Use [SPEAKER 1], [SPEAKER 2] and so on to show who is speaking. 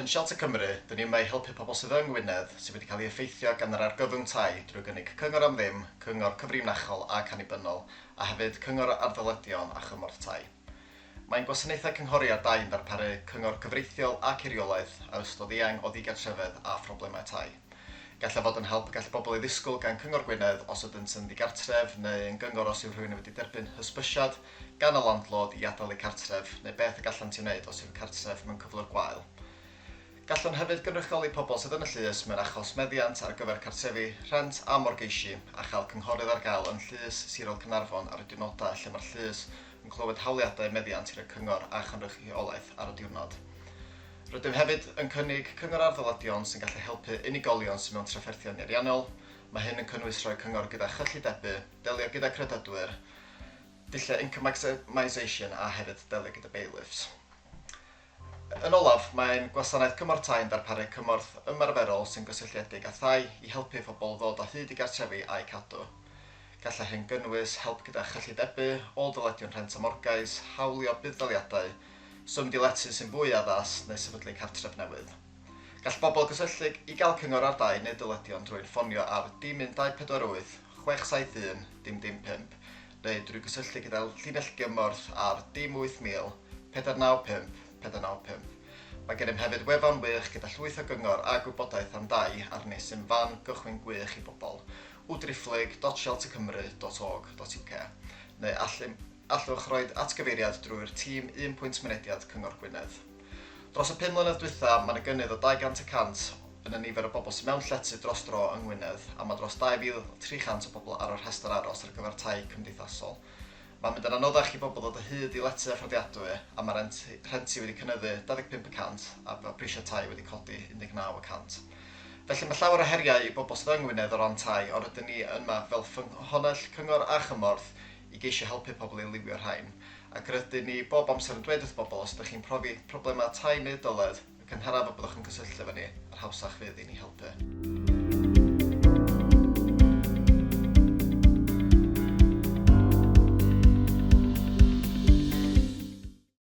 [SPEAKER 1] Yn Shelter Cymru, dyn ni'n mai helpu pobl sydd yng Ngwynedd sydd wedi cael ei effeithio gan yr argyfwng tai drwy gynnig cyngor am ddim, cyngor cyfrinachol ac annibynnol, a hefyd cyngor arddeledion a chymorth tai. Mae'n gwasanaethau cynghoriad dau yn darparu cyngor cyfreithiol ac eiriolaeth a ystod eang o ddigartrefedd a phroblemau tai. Gallai fod yn help gall bobl ei ddisgwyl gan Cyngor Gwynedd os ydynt yn ddigartref neu yn gyngor os yw rhywun wedi derbyn hysbysiad gan y landlord i adael eu cartref neu beth y gallant i wneud os yw'r cartref mewn cyflwr gwael. Gallwn hefyd gynrychioli pobl sydd yn y llys mewn achos meddiant ar gyfer cartrefi, rhent a morgeisi a chael cynghorydd ar gael yn Llys Sirol Caernarfon ar y diwrnodau lle mae'r llys yn clywed hawliadau meddiant i'r cyngor a chynrychiolaeth ar y diwrnod. Rydym hefyd yn cynnig cyngor arddeledion sy'n gallu helpu unigolion sy'n mewn trafferthion ariannol. Mae hyn yn cynnwys rhoi cyngor gyda chellidebu, delio gyda credydwyr, dulliau income maximisation a hefyd delio gyda bailiffs. Yn olaf, mae'n gwasanaeth cymorth tai yn darparu cymorth ymarferol sy'n gysylltiedig â thai i helpu phobl ddod o hyd i gartrefi a'i cadw. Gallai hyn gynnwys help gyda chellidebu, ôl-dyledion rhent a morgais, hawlio buddsoddiadau, symud i letu sy'n fwy addas neu sefydlu cartref newydd. Gall bobl gysylltu i gael cyngor ar dai neu dyledion drwy'n ffonio ar dim 1248 671 dim 5 neu drwy gysylltu gyda llinell gymorth ar dim 8000 495 495. Mae gennym hefyd wefan wych gyda llwyth o gyngor a gwybodaeth am dai arni sy'n fan gychwyn gwych i bobl www.sheltercymru.org.uk neu allwch roed atgyfeiriad drwy'r tîm 1 pwynt mynediad Cyngor Gwynedd. Dros y 5 mlynedd dwytha, mae'n y gynnydd o 200% yn y nifer o bobl sy'n mewn llety dros dro yng Ngwynedd a mae dros 2300 o bobl ar y rhestr aros ar gyfer tai cymdeithasol. Mae'n mynd yn anoddach i bobl ddod o hyd i letu a fforddiadwy a mae rhentu wedi cynyddu 25% a mae prisiau tai wedi codi 19%. Felly mae llawer o heriau i bobl sydd yng Ngwynedd o ran tai, ond rydyn ni yma fel ffynhonnell cyngor a chymorth i geisio helpu pobl i liwio rhain. Ac rydyn ni bob amser yn dweud wrth bobl os ydych chi'n profi problemau tai neu dyled, cynharaf y byddwch yn cysylltu efo ni, yr hawsach fydd i ni helpu.